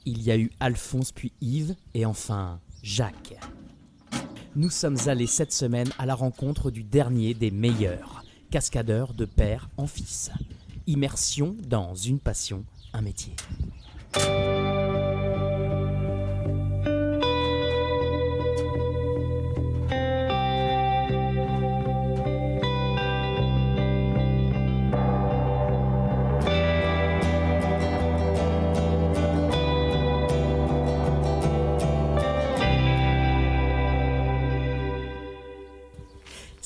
Il y a eu Alphonse puis Yves et enfin Jacques. Nous sommes allés cette semaine à la rencontre du dernier des meilleurs, cascadeurs de père en fils. Immersion dans une passion, un métier.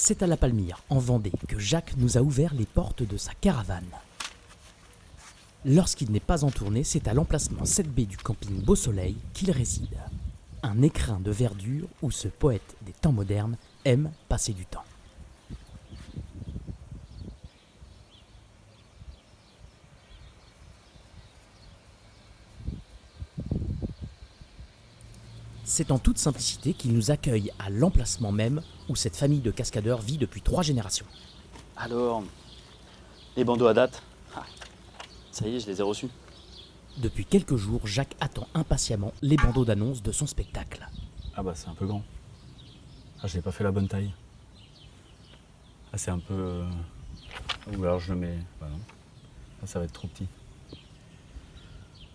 C'est à La Palmyre, en Vendée, que Jacques nous a ouvert les portes de sa caravane. Lorsqu'il n'est pas en tournée, c'est à l'emplacement 7B du camping Beau Soleil qu'il réside. Un écrin de verdure où ce poète des temps modernes aime passer du temps. C'est en toute simplicité qu'il nous accueille à l'emplacement même où cette famille de cascadeurs vit depuis 3 générations. Alors, les bandeaux à date, ça y est, je les ai reçus. Depuis quelques jours, Jacques attend impatiemment les bandeaux d'annonce de son spectacle. Ah bah c'est un peu grand. Ah, j'ai pas fait la bonne taille. Ah, c'est un peu... Ou alors je le mets... Bah non. Ah, ça va être trop petit.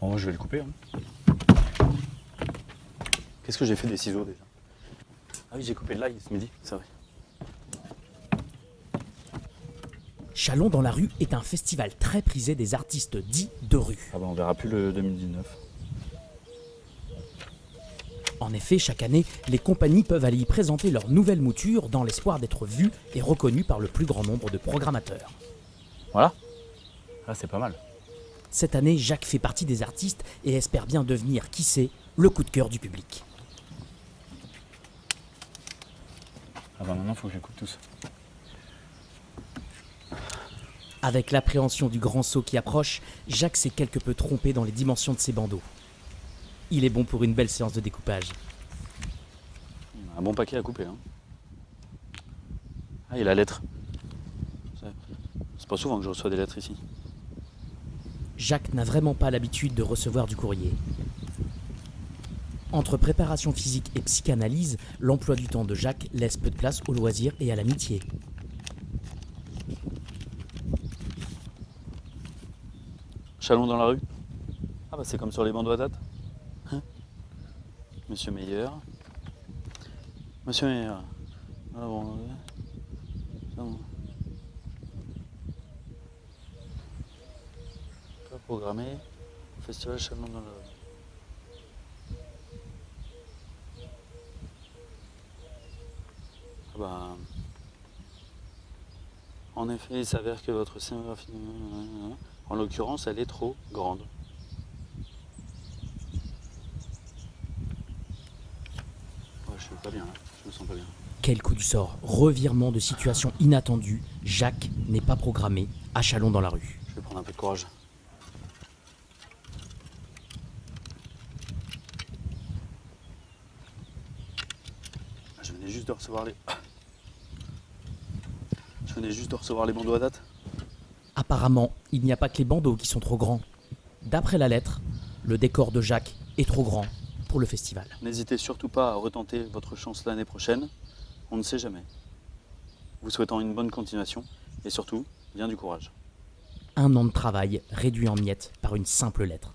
Bon, je vais le couper. Hein. Qu'est-ce que j'ai fait des ciseaux déjà? Ah oui, j'ai coupé de l'ail ce midi, c'est vrai. Chalon dans la rue est un festival très prisé des artistes dits de rue. Ah bah on verra plus le 2019. En effet, chaque année, les compagnies peuvent aller y présenter leurs nouvelles moutures dans l'espoir d'être vues et reconnues par le plus grand nombre de programmateurs. Voilà. Ah, c'est pas mal. Cette année, Jacques fait partie des artistes et espère bien devenir, qui sait, le coup de cœur du public. Ah bah maintenant, faut que je les coupe tous. Avec l'appréhension du grand saut qui approche, Jacques s'est quelque peu trompé dans les dimensions de ses bandeaux. Il est bon pour une belle séance de découpage. Un bon paquet à couper. Hein. Ah, et la lettre. C'est pas souvent que je reçois des lettres ici. Jacques n'a vraiment pas l'habitude de recevoir du courrier. Entre préparation physique et psychanalyse, l'emploi du temps de Jacques laisse peu de place au loisir et à l'amitié. Chalon dans la rue. Ah bah c'est comme sur les bandeaux à date. Hein? Monsieur Meyer. Monsieur Meyer. Ah bon, c'est bon. Pas programmé. Festival Chalon dans la rue. Ah bah, en effet, il s'avère que votre scénographie, en l'occurrence, elle est trop grande. Ouais, je suis pas bien là, je me sens pas bien. Quel coup du sort, revirement de situation inattendu, Jacques n'est pas programmé à Chalon dans la rue. Je vais prendre un peu de courage. Je venais juste de recevoir les bandeaux à date. Apparemment, il n'y a pas que les bandeaux qui sont trop grands. D'après la lettre, le décor de Jacques est trop grand pour le festival. N'hésitez surtout pas à retenter votre chance l'année prochaine. On ne sait jamais. Vous souhaitant une bonne continuation et surtout, bien du courage. 1 an de travail réduit en miettes par une simple lettre.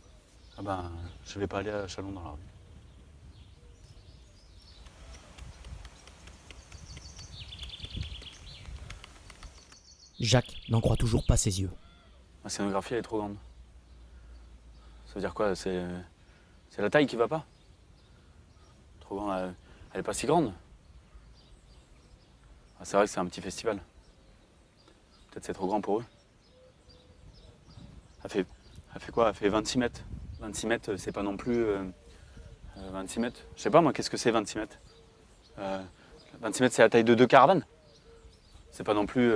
Ah ben, je vais pas aller à Chalon dans la rue. Jacques n'en croit toujours pas ses yeux. Ma scénographie, elle est trop grande. Ça veut dire quoi? C'est la taille qui va pas? Trop grande, elle est pas si grande. Ah, c'est vrai que c'est un petit festival. Peut-être c'est trop grand pour eux. Elle fait quoi? Elle fait 26 mètres. 26 mètres, c'est pas non plus... 26 mètres. Je sais pas moi, qu'est-ce que c'est 26 mètres? 26 mètres, c'est la taille de 2 caravanes. C'est pas non plus...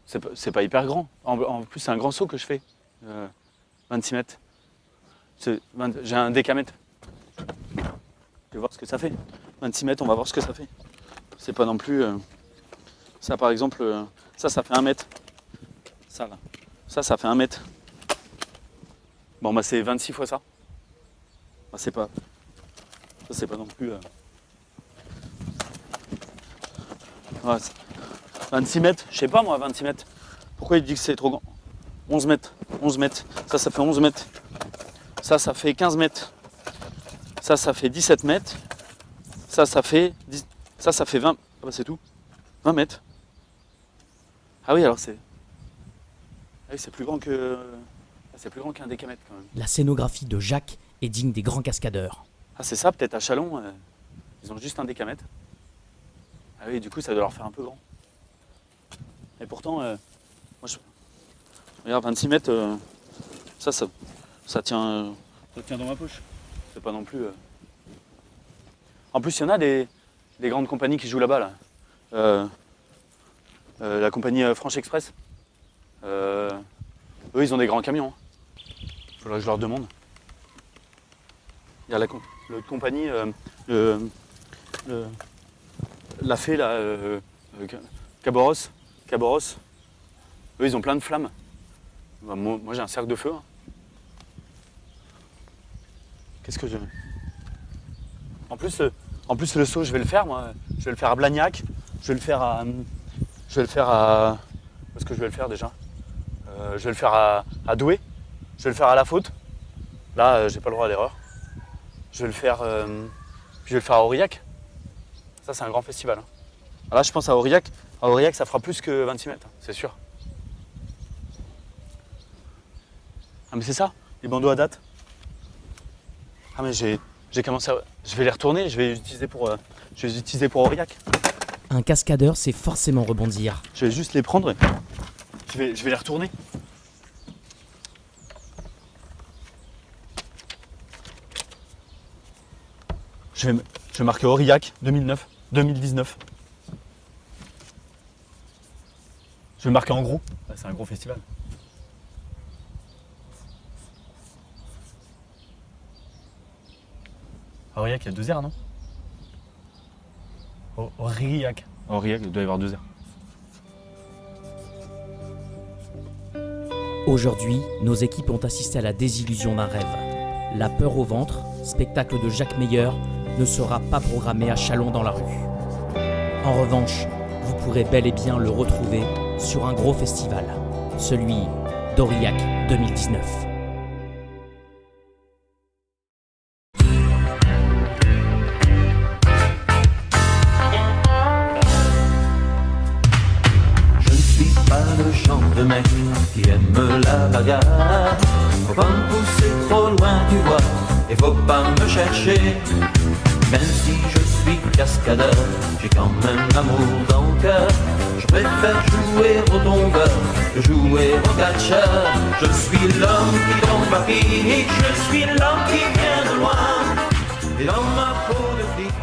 c'est pas hyper grand. En plus, c'est un grand saut que je fais. 26 mètres. J'ai un décamètre. Je vais voir ce que ça fait. 26 mètres, on va voir ce que ça fait. C'est pas non plus... ça, par exemple, ça fait 1 mètre. Ça, là. Ça fait 1 mètre. Bon, bah, c'est 26 fois ça. Enfin, c'est pas... Ça, c'est pas non plus... Ouais, 26 mètres, je sais pas moi, 26 mètres. Pourquoi il dit que c'est trop grand? 11 mètres, 11 mètres. Ça fait 11 mètres. Ça fait 15 mètres. Ça fait 17 mètres. Ça fait 10... Ça fait 20... Ah bah c'est tout. 20 mètres. Ah oui, alors c'est... Ah oui, c'est plus grand que... C'est plus grand qu'un décamètre quand même. La scénographie de Jacques est digne des grands cascadeurs. Ah c'est ça, peut-être à Chalon, ils ont juste un décamètre. Ah oui, du coup ça doit leur faire un peu grand. Et pourtant, moi je... Regarde, 26 mètres, ça tient dans ma poche. C'est pas non plus... En plus, il y en a des grandes compagnies qui jouent là-bas, là. La compagnie Franche Express. Eux, ils ont des grands camions. Faudrait que je leur demande. Il y a la compagnie, la fée, là, Caboros. Eux, ils ont plein de flammes. Bah, moi j'ai un cercle de feu. Hein. Qu'est-ce que je... En plus, le saut, je vais le faire, moi. Je vais le faire à Blagnac. Je vais le faire à... Où est-ce que je vais le faire déjà? Je vais le faire à Douai. Je vais le faire à La Faute. Là, j'ai pas le droit à l'erreur. Je vais le faire... Puis je vais le faire à Aurillac. Ça, c'est un grand festival. Hein. Là, je pense à Aurillac. À Aurillac, ça fera plus que 26 mètres, c'est sûr. Ah, mais c'est ça, les bandeaux à date. Ah, mais j'ai commencé à... Je vais les retourner, je vais les utiliser pour Aurillac. Un cascadeur, c'est forcément rebondir. Je vais juste les prendre et je vais les retourner. Je vais marquer Aurillac 2019. Je vais le marquer en gros. Ouais, c'est un gros festival. Aurillac, il y a 2 R, non? Aurillac. Aurillac, il doit y avoir 2 R. Aujourd'hui, nos équipes ont assisté à la désillusion d'un rêve. La peur au ventre, spectacle de Jacques Meyer, ne sera pas programmé à Chalon dans la rue. En revanche, vous pourrez bel et bien le retrouver sur un gros festival, celui d'Aurillac 2019. Je ne suis pas le genre de mec qui aime la bagarre. Faut pas me pousser trop loin, tu vois, et faut pas me chercher. Même si je suis cascadeur, j'ai quand même l'amour dans le cœur. Je préfère jouer au tombeur que jouer au catcheur. Je suis l'homme qui tombe à pic, je suis l'homme qui vient de loin. Et dans ma peau de flic,